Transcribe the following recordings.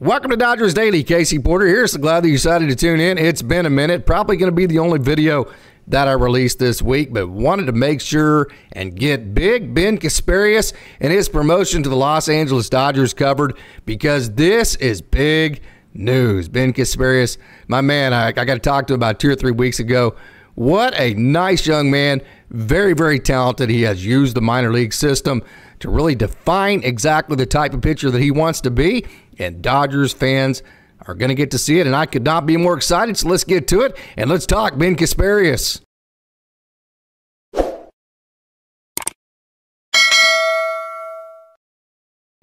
Welcome to Dodgers Daily. Casey Porter here. So glad that you decided to tune in. It's been a minute. Probably going to be the only video that I released this week, but wanted to make sure and get big Ben Casparius and his promotion to the Los Angeles Dodgers covered, because this is big news. Ben Casparius, my man, I got to talk to him about 2 or 3 weeks ago. What a nice young man. Very, very talented. He has used the minor league system to really define exactly the type of pitcher that he wants to be, and Dodgers fans are going to get to see it, and I could not be more excited. So let's get to it, and let's talk Ben Casparius.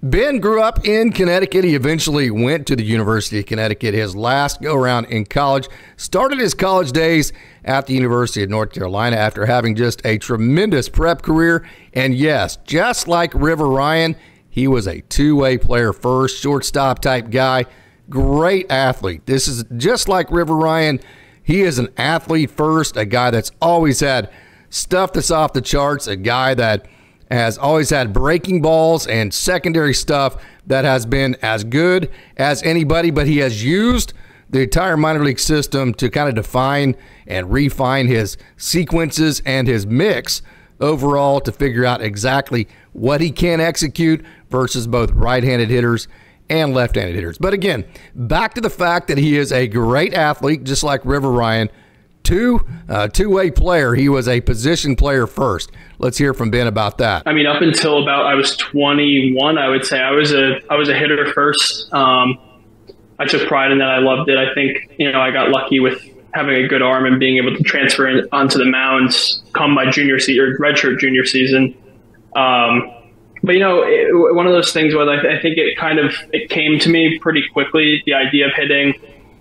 Ben grew up in Connecticut. He eventually went to the University of Connecticut his last go-around in college. Started his college days at the University of North Carolina after having just a tremendous prep career. And yes, just like River Ryan, he was a two-way player first, shortstop type guy. Great athlete. This is just like River Ryan. He is an athlete first, a guy that's always had stuff that's off the charts, a guy that has always had breaking balls and secondary stuff that has been as good as anybody, but he has used the entire minor league system to kind of define and refine his sequences and his mix overall to figure out exactly what he can execute versus both right-handed hitters and left-handed hitters. But again, back to the fact that he is a great athlete, just like River Ryan. Two-way player. He was a position player first. Let's hear from Ben about that. I mean, up until about I was 21, I would say I was a hitter first. I took pride in that. I loved it. I think, I got lucky with having a good arm and being able to transfer onto the mounds come my junior season or redshirt junior season. But one of those things was I think it came to me pretty quickly, the idea of hitting.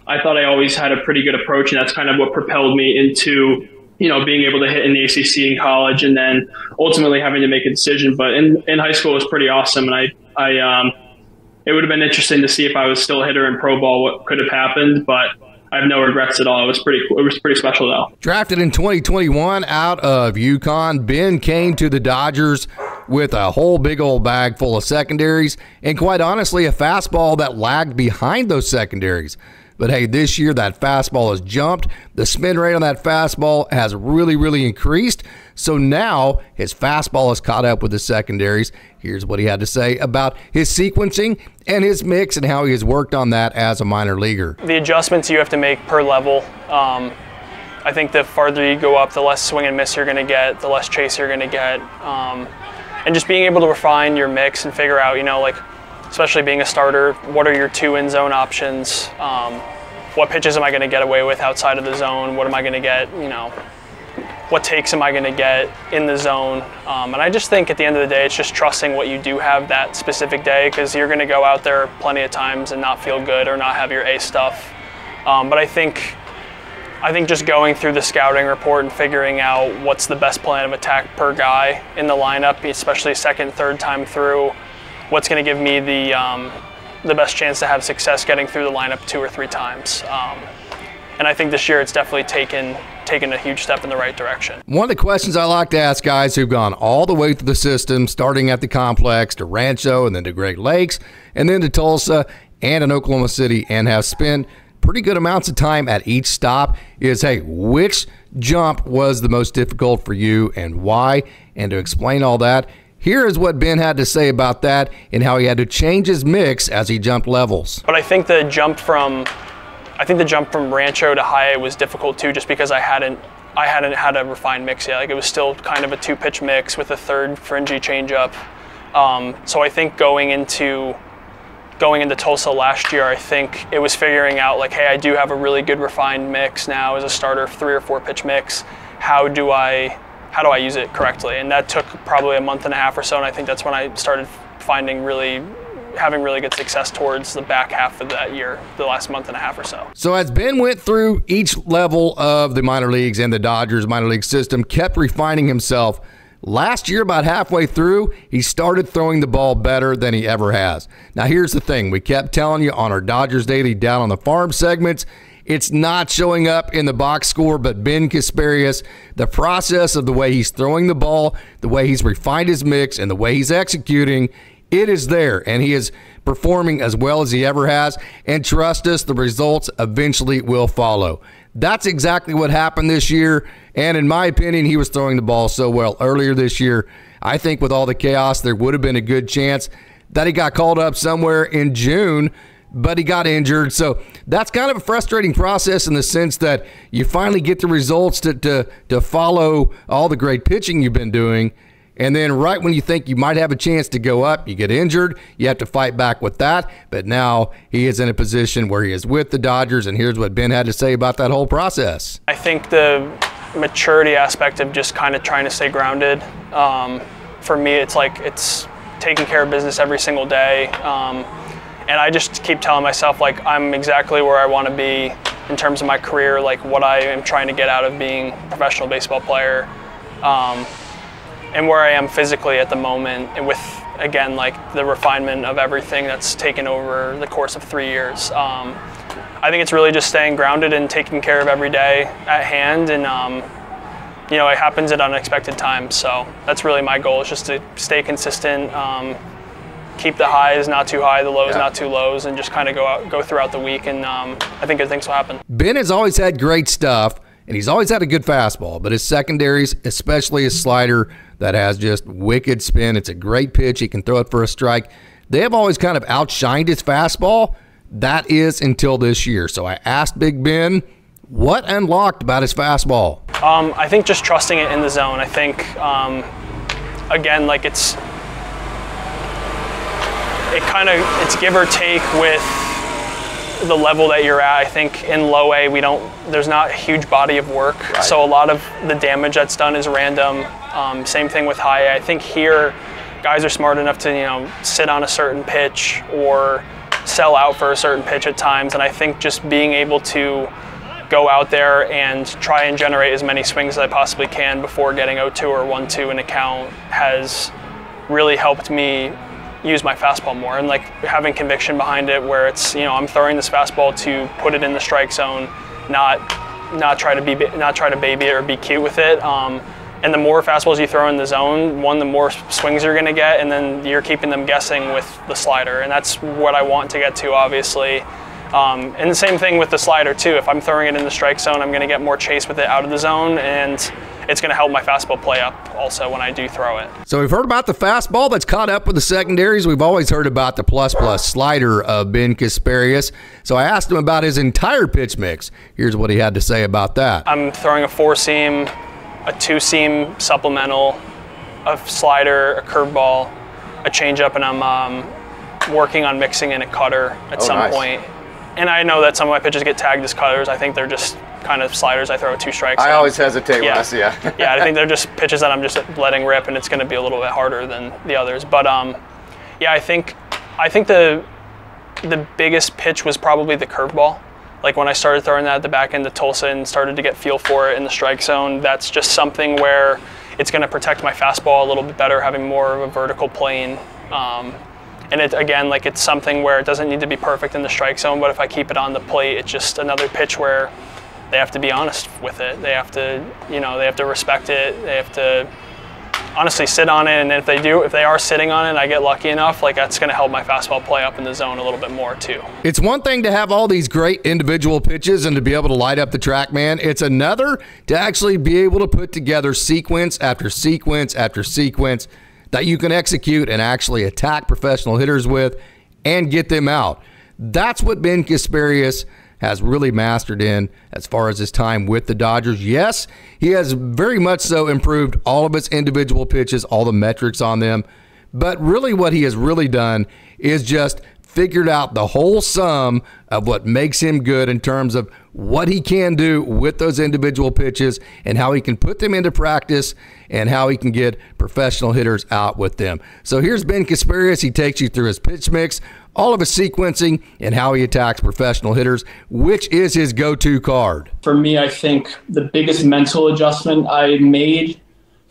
I thought I always had a pretty good approach, and that's kind of what propelled me into, being able to hit in the ACC in college and then ultimately having to make a decision. But in high school, it was pretty awesome. And it would have been interesting to see if I was still a hitter in pro ball, what could have happened, but I have no regrets at all. It was pretty special though. Drafted in 2021 out of UConn, Ben came to the Dodgers with a whole big old bag full of secondaries, and quite honestly, a fastball that lagged behind those secondaries. But hey, this year that fastball has jumped. The spin rate on that fastball has really, really increased. So now his fastball has caught up with the secondaries. Here's what he had to say about his sequencing and his mix and how he has worked on that as a minor leaguer. The adjustments you have to make per level. I think the farther you go up, the less swing and miss you're going to get, the less chase you're going to get. And just being able to refine your mix and figure out, especially being a starter, what are your 2 in zone options? What pitches am I going to get away with outside of the zone? What am I going to get, what takes am I going to get in the zone? And I just think at the end of the day, it's just trusting what you do have that specific day, because you're going to go out there plenty of times and not feel good or not have your A stuff. But I think just going through the scouting report and figuring out what's the best plan of attack per guy in the lineup, especially second, third time through, what's going to give me the best chance to have success getting through the lineup 2 or 3 times. And I think this year it's definitely taken a huge step in the right direction. One of the questions I like to ask guys who've gone all the way through the system, starting at the complex to Rancho and then to Great Lakes and then to Tulsa and in Oklahoma City, and have spent pretty good amounts of time at each stop, is, hey, which jump was the most difficult for you and why? And to explain all that, here is what Ben had to say about that and how he had to change his mix as he jumped levels. But I think the jump from Rancho to High was difficult too, just because I hadn't had a refined mix yet. It was still kind of a 2-pitch mix with a third fringy changeup. So I think going into Tulsa last year, I think it was figuring out hey, I do have a really good refined mix now as a starter, 3 or 4 pitch mix. How do I use it correctly? And that took probably a month and a half or so, and I think that's when I started having really good success towards the back half of that year, the last month and a half or so. So as Ben went through each level of the minor leagues and the Dodgers minor league system, kept refining himself, last year, about halfway through, he started throwing the ball better than he ever has. Now here's the thing, we kept telling you on our Dodgers Daily Down on the Farm segments, it's not showing up in the box score, but Ben Casparius, the process of the way he's throwing the ball, the way he's refined his mix, and the way he's executing It is there, and he is performing as well as he ever has. And trust us, the results eventually will follow. That's exactly what happened this year. And in my opinion, he was throwing the ball so well earlier this year. I think with all the chaos, there would have been a good chance that he got called up somewhere in June, but he got injured. So that's kind of a frustrating process in the sense that you finally get the results to follow all the great pitching you've been doing. And then right when you think you might have a chance to go up, you get injured. You have to fight back with that. But now he is in a position where he is with the Dodgers, and here's what Ben had to say about that whole process. I think the maturity aspect of just kind of trying to stay grounded, for me, it's like it's taking care of business every single day. And I just keep telling myself, like, I'm exactly where I want to be in terms of my career, like what I am trying to get out of being a professional baseball player. And where I am physically at the moment, and with, again, like the refinement of everything that's taken over the course of 3 years. I think it's really just staying grounded and taking care of every day at hand, and you know, it happens at unexpected times. So that's really my goal, is just to stay consistent, keep the highs not too high, the lows not too lows, and just kind of go throughout the week, and I think good things will happen. Ben has always had great stuff, and he's always had a good fastball, but his secondaries, especially his slider, that has just wicked spin. It's a great pitch. He can throw it for a strike. They have always kind of outshined his fastball. That is until this year. So I asked Big Ben what unlocked about his fastball. I think just trusting it in the zone. I think, again, like it's give or take with the level that you're at. I think in low A, there's not a huge body of work. Right. So a lot of the damage that's done is random. Same thing with high A. I think here, guys are smart enough to, you know, sit on a certain pitch or sell out for a certain pitch at times. And I think just being able to go out there and try and generate as many swings as I possibly can before getting 0-2 or 1-2 in a count has really helped me use my fastball more, and like having conviction behind it, where it's, you know, I'm throwing this fastball to put it in the strike zone, not try to baby it or be cute with it. And the more fastballs you throw in the zone, the more swings you're going to get, and then you're keeping them guessing with the slider, and that's what I want to get to, obviously. And the same thing with the slider too. If I'm throwing it in the strike zone, I'm going to get more chase with it out of the zone, and it's going to help my fastball play up also when I do throw it. So we've heard about the fastball that's caught up with the secondaries. We've always heard about the plus-plus slider of Ben Casparius. So I asked him about his entire pitch mix. Here's what he had to say about that. I'm throwing a 4-seam, a 2-seam supplemental, a slider, a curveball, a changeup, and I'm working on mixing in a cutter at some point. And I know that some of my pitches get tagged as cutters. I think they're just kind of sliders I throw at 2 strikes. I always hesitate when I see it. Yeah, I think they're just pitches that I'm just letting rip, and it's going to be a little bit harder than the others. But yeah, I think the biggest pitch was probably the curveball. Like when I started throwing that at the back end of Tulsa and started to get feel for it in the strike zone, that's just something where it's going to protect my fastball a little bit better, having more of a vertical plane. And it, again, like it's something where it doesn't need to be perfect in the strike zone, but if I keep it on the plate, it's just another pitch where they have to be honest with it. They have to, you know, they have to respect it. They have to honestly sit on it, and if they are sitting on it and I get lucky enough, like that's going to help my fastball play up in the zone a little bit more too. It's one thing to have all these great individual pitches and to be able to light up the track, man. It's another to actually be able to put together sequence after sequence after sequence that you can execute and actually attack professional hitters with and get them out. That's what Ben Casparius has really mastered in as far as his time with the Dodgers. Yes, he has very much so improved all of his individual pitches, all the metrics on them, but really what he has really done is just figured out the whole sum of what makes him good in terms of what he can do with those individual pitches and how he can put them into practice and how he can get professional hitters out with them. So here's Ben Casparius. He takes you through his pitch mix, all of his sequencing, and how he attacks professional hitters, which is his go-to card. For me, I think the biggest mental adjustment I made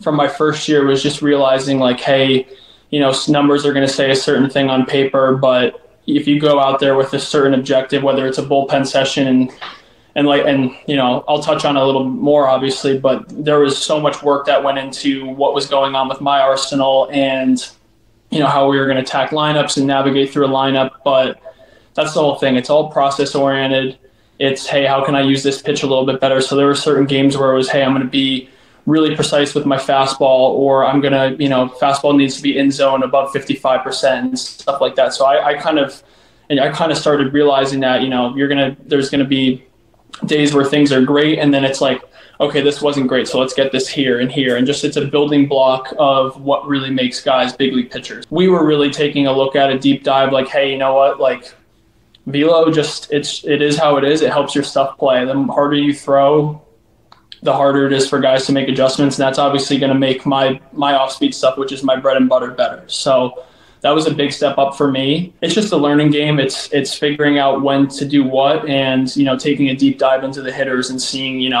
from my first year was just realizing, like, hey, you know, numbers are going to say a certain thing on paper, but if you go out there with a certain objective, whether it's a bullpen session and you know, I'll touch on it a little more obviously, but there was so much work that went into what was going on with my arsenal, and how we were going to attack lineups and navigate through a lineup. But that's the whole thing. It's all process oriented. It's, hey, how can I use this pitch a little bit better? So there were certain games where it was, hey, I'm going to be really precise with my fastball, or I'm going to, fastball needs to be in zone above 55% and stuff like that. So I kind of started realizing that, there's going to be days where things are great. And then it's like, okay, this wasn't great, so let's get this here and here. And just, it's a building block of what really makes guys big league pitchers. We were really taking a look at a deep dive, like, hey, you know what, like, velo, it is how it is. It helps your stuff play. The harder you throw, the harder it is for guys to make adjustments. And that's obviously going to make my off-speed stuff, which is my bread and butter, better. So that was a big step up for me. It's just a learning game. It's figuring out when to do what, and, taking a deep dive into the hitters and seeing,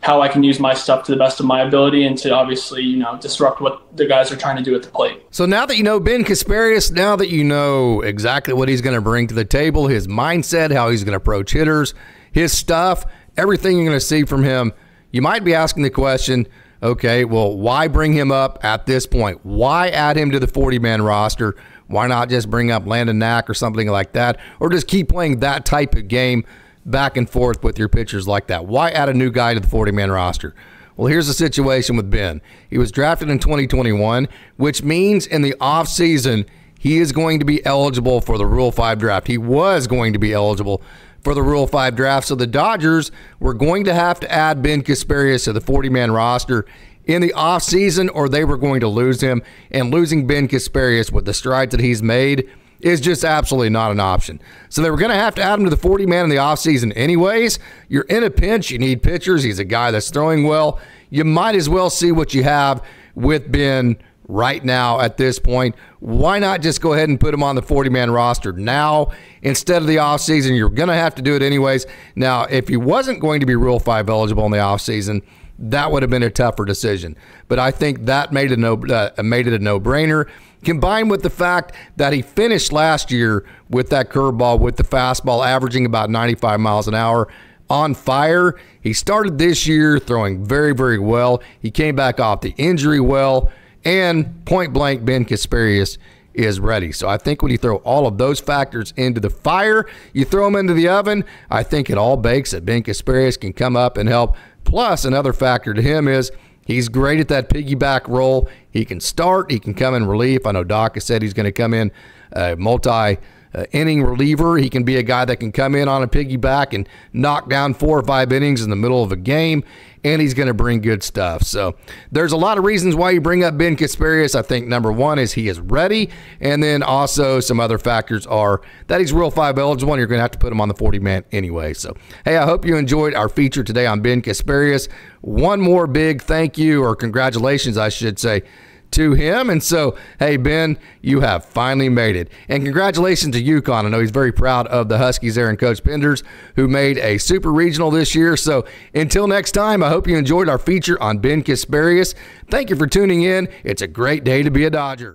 how I can use my stuff to the best of my ability, and to obviously, disrupt what the guys are trying to do at the plate. So now that you know Ben Casparius, now that you know exactly what he's going to bring to the table, his mindset, how he's going to approach hitters, his stuff, everything you're going to see from him, you might be asking the question, okay, well, why bring him up at this point? Why add him to the 40-man roster? Why not just bring up Landon Knack or something like that, or just keep playing that type of game back and forth with your pitchers like that? Why add a new guy to the 40-man roster? Well, here's the situation with Ben. He was drafted in 2021, which means in the offseason, he is going to be eligible for the Rule 5 draft. He was going to be eligible for the Rule 5 draft, so the Dodgers were going to have to add Ben Casparius to the 40-man roster in the offseason, or they were going to lose him, and losing Ben Casparius with the strides that he's made is just absolutely not an option. So they were going to have to add him to the 40-man in the offseason anyways. You're in a pinch. You need pitchers. He's a guy that's throwing well. You might as well see what you have with Ben right now at this point. Why not just go ahead and put him on the 40-man roster now instead of the offseason? You're going to have to do it anyways. Now, if he wasn't going to be Rule 5 eligible in the offseason, that would have been a tougher decision. But I think that made it a no-brainer, combined with the fact that he finished last year with that curveball, with the fastball, averaging about 95 miles an hour, on fire. He started this year throwing very, very well. He came back off the injury well, and point blank, Ben Casparius is ready. So I think when you throw all of those factors into the fire, you throw them into the oven, I think it all bakes that Ben Casparius can come up and help. Plus, another factor to him is he's great at that piggyback role. He can start. He can come in relief. I know Doc has said he's going to come in multi-inning reliever. He can be a guy that can come in on a piggyback and knock down 4 or 5 innings in the middle of a game, and he's going to bring good stuff. So there's a lot of reasons why you bring up Ben Casparius. I think number one is he is ready, and then also some other factors are that he's Rule 5 eligible, and you're going to have to put him on the 40-man anyway. So, hey, I hope you enjoyed our feature today on Ben Casparius. One more big thank you, or congratulations, I should say, to him. And so, hey, Ben, you have finally made it. And congratulations to UConn. I know he's very proud of the Huskies there and Coach Penders, who made a super regional this year. So until next time, I hope you enjoyed our feature on Ben Casparius. Thank you for tuning in. It's a great day to be a Dodger.